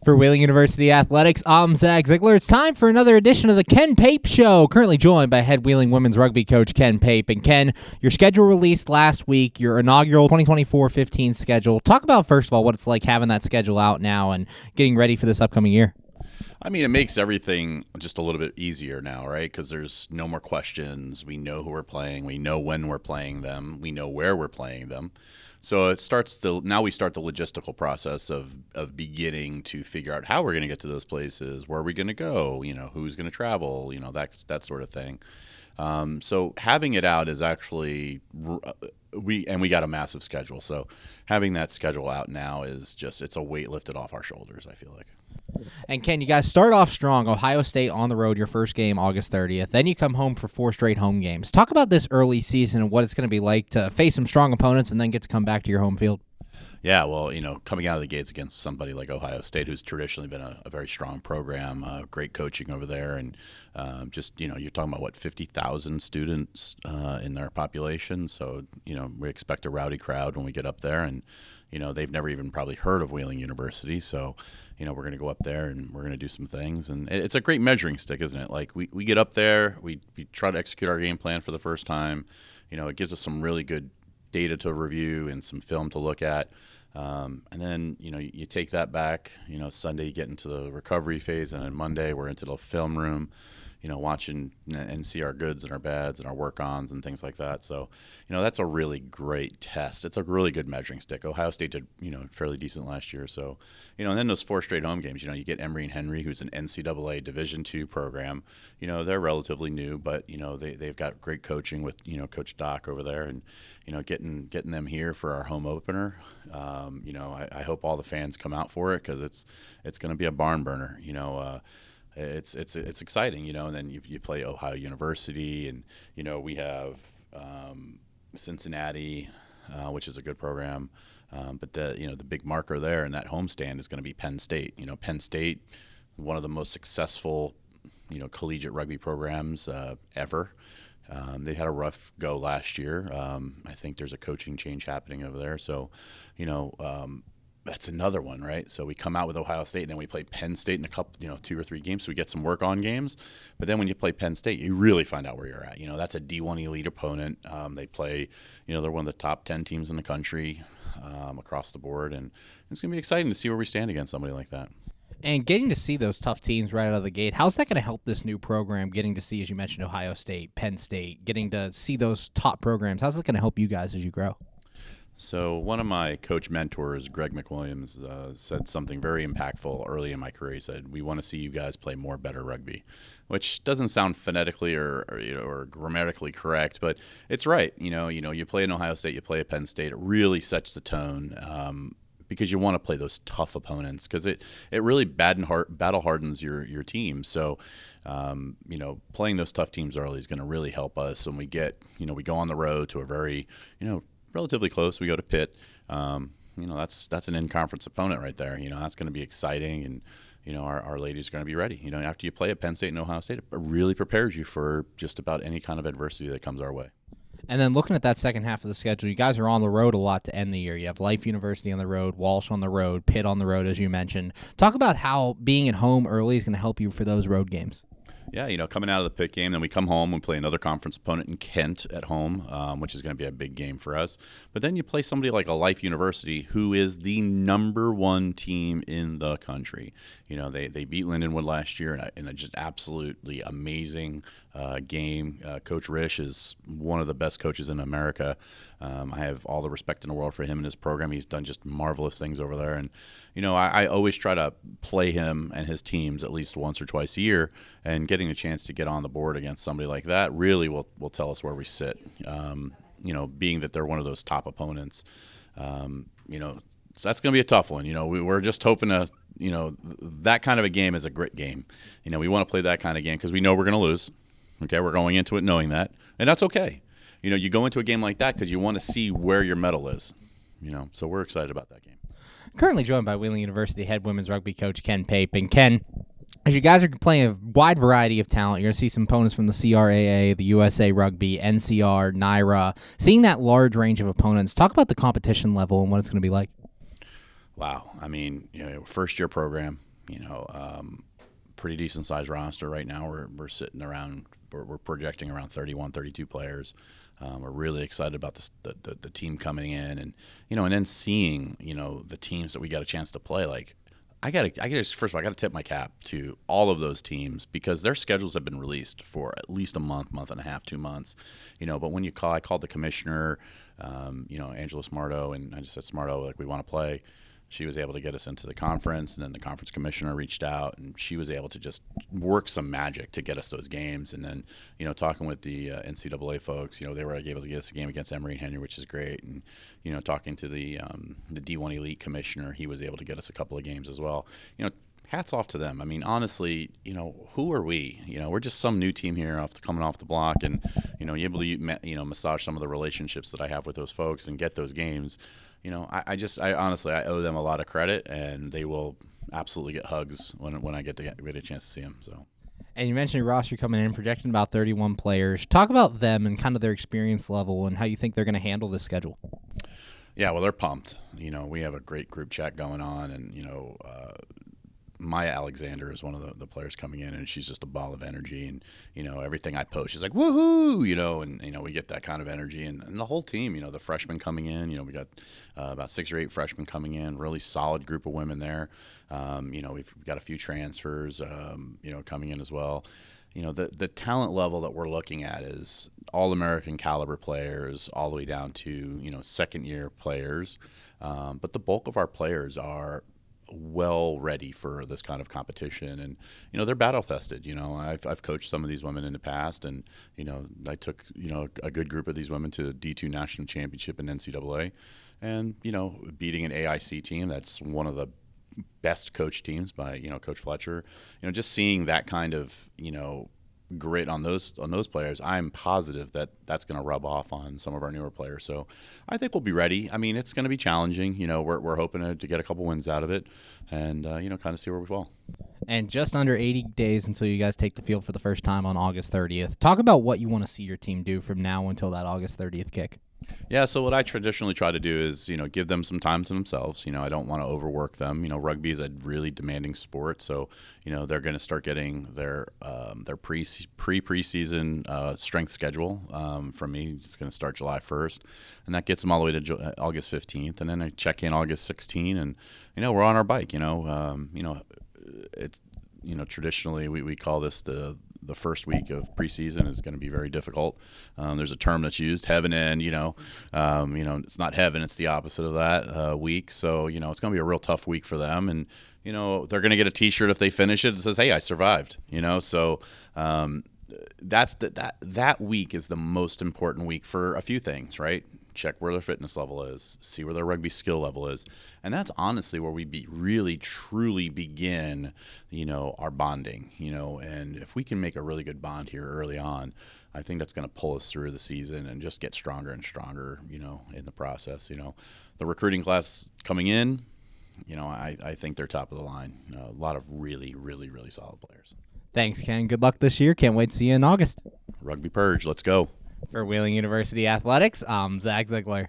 For Wheeling University Athletics, I'm Zach Ziegler. It's time for another edition of the Ken Pape Show. Currently joined by head Wheeling women's rugby coach Ken Pape. And Ken, your schedule released last week, your inaugural 2024-15 schedule. Talk about, first of all, what it's like having that schedule out now and getting ready for this upcoming year. I mean, it makes everything just a little bit easier now, right? Because there's no more questions. We know who we're playing. We know when we're playing them. We know where we're playing them. So it starts now we start the logistical process of beginning to figure out how we're going to get to those places, where are we going to go, who's going to travel, that sort of thing. So having it out is actually we got a massive schedule. So having that schedule out now is it's a weight lifted off our shoulders, I feel like. And Ken, you guys start off strong. Ohio State on the road, your first game August 30th. Then you come home for 4 straight home games. Talk about this early season and what it's going to be like to face some strong opponents and then get to come back to your home field. Yeah, well, coming out of the gates against somebody like Ohio State, who's traditionally been a very strong program, great coaching over there, and you're talking about, 50,000 students in their population. So, we expect a rowdy crowd when we get up there, and, they've never even probably heard of Wheeling University. So, we're going to go up there and we're going to do some things. And it's a great measuring stick, isn't it? Like, we get up there, we try to execute our game plan for the first time. It gives us some really good data to review and some film to look at. And then, you take that back, Sunday you get into the recovery phase, and then Monday we're into the film room, watching and see our goods and our bads and our work-ons and things like that. So, that's a really great test. It's a really good measuring stick. Ohio State did, fairly decent last year. So, and then those 4 straight home games, you get Emory and Henry, who's an NCAA Division II program. They're relatively new, but, they've got great coaching with, Coach Doc over there, and, getting them here for our home opener. I hope all the fans come out for it, because it's going to be a barn burner. It's exciting, and then you play Ohio University, and we have Cincinnati, which is a good program, but the big marker there in that homestand is going to be Penn State. Penn State, one of the most successful collegiate rugby programs ever. They had a rough go last year. I think there's a coaching change happening over there, so that's another one, right? So we come out with Ohio State, and then we play Penn State in a couple, 2 or 3 games, so we get some work-on games. But then when you play Penn State, you really find out where you're at. That's a D1 elite opponent. They play, they're one of the top 10 teams in the country across the board, and it's going to be exciting to see where we stand against somebody like that. And getting to see those tough teams right out of the gate, how's that going to help this new program, getting to see, as you mentioned, Ohio State, Penn State, getting to see those top programs? How's it going to help you guys as you grow? So one of my coach mentors, Greg McWilliams, said something very impactful early in my career. He said, "We want to see you guys play more better rugby," which doesn't sound phonetically or grammatically correct, but it's right. You play in Ohio State, you play at Penn State. It really sets the tone because you want to play those tough opponents, because it really battle hardens your team. So playing those tough teams early is going to really help us when we get we go on the road to a very relatively close. We go to Pitt. That's an in-conference opponent right there. That's going to be exciting, and our ladies are going to be ready. After you play at Penn State and Ohio State, it really prepares you for just about any kind of adversity that comes our way. And then looking at that second half of the schedule, you guys are on the road a lot to end the year. You have Life University on the road, Walsh on the road, Pitt on the road, as you mentioned. Talk about how being at home early is going to help you for those road games. Yeah, coming out of the Pitt game, then we come home and play another conference opponent in Kent at home, which is going to be a big game for us. But then you play somebody like a Life University, who is the number 1 team in the country. They beat Lindenwood last year in a just absolutely amazing game. Coach Risch is one of the best coaches in America. I have all the respect in the world for him and his program. He's done just marvelous things over there. And, I always try to play him and his teams at least once or twice a year, and getting a chance to get on the board against somebody like that really will tell us where we sit, being that they're one of those top opponents. So that's going to be a tough one. We're just hoping to, that kind of a game is a grit game. We want to play that kind of game because we know we're going to lose. Okay, we're going into it knowing that, and that's okay. You go into a game like that because you want to see where your medal is. So we're excited about that game. Currently joined by Wheeling University head women's rugby coach Ken Pape. And Ken, as you guys are playing a wide variety of talent, you're going to see some opponents from the CRAA, the USA Rugby, NCR, NYRA. Seeing that large range of opponents, talk about the competition level and what it's going to be like. Wow. First-year program. Pretty decent sized roster right now. We're sitting around. We're projecting around 31, 32 players. We're really excited about the team coming in, and then seeing the teams that we got a chance to play. Like first of all, I got to tip my cap to all of those teams because their schedules have been released for at least a month and a half, 2 months. But when I called the commissioner, Angela Smarto, and I just said, Smarto, like, we want to play. She was able to get us into the conference, and then the conference commissioner reached out, and she was able to just work some magic to get us those games. And then, talking with the NCAA folks, they were able to get us a game against Emory and Henry, which is great. And, talking to the D1 Elite commissioner, he was able to get us a couple of games as well. Hats off to them. I mean, honestly, who are we? We're just some new team here coming off the block, and you're able to massage some of the relationships that I have with those folks and get those games. I honestly owe them a lot of credit, and they will absolutely get hugs when I get a chance to see them. So. And you mentioned your roster coming in, projecting about 31 players. Talk about them and kind of their experience level and how you think they're going to handle this schedule. Yeah, well, they're pumped. We have a great group chat going on, and Maya Alexander is one of the players coming in, and she's just a ball of energy. And everything I post, she's like, woohoo, and we get that kind of energy. And the whole team, the freshmen coming in, we got about 6 or 8 freshmen coming in, really solid group of women there. We've got a few transfers, coming in as well. The talent level that we're looking at is all-American caliber players all the way down to second-year players. But the bulk of our players are well ready for this kind of competition, and they're battle tested. I've coached some of these women in the past, and I took a good group of these women to the D2 national championship in NCAA, and beating an AIC team that's one of the best coached teams by Coach Fletcher. Just seeing that kind of grit on those players, I'm positive that that's going to rub off on some of our newer players. So I think we'll be ready. I mean, it's going to be challenging. We're hoping to get a couple wins out of it, and kind of see where we fall. And just under 80 days until you guys take the field for the first time on August 30th. Talk about what you want to see your team do from now until that August 30th kick. Yeah, so what I traditionally try to do is, give them some time to themselves. I don't want to overwork them. Rugby is a really demanding sport, so they're going to start getting their preseason strength schedule from me. It's going to start July 1st, and that gets them all the way to August 15th, and then I check in August 16th, and we're on our bike. It's traditionally we call this the first week of preseason is going to be very difficult. There's a term that's used, heaven end. It's not heaven; it's the opposite of that week. So it's going to be a real tough week for them, and they're going to get a T-shirt if they finish it that says, "Hey, I survived." So that week is the most important week for a few things, right? Check where their fitness level is, see where their rugby skill level is, and that's honestly where we really truly begin, our bonding, and if we can make a really good bond here early on, I think that's going to pull us through the season and just get stronger and stronger, in the process. The recruiting class coming in, I think they're top of the line. A lot of really, really, really solid players. Thanks, Ken. Good luck this year. Can't wait to see you in August. Rugby Purge, let's go. For Wheeling University Athletics, I'm Zach Ziegler.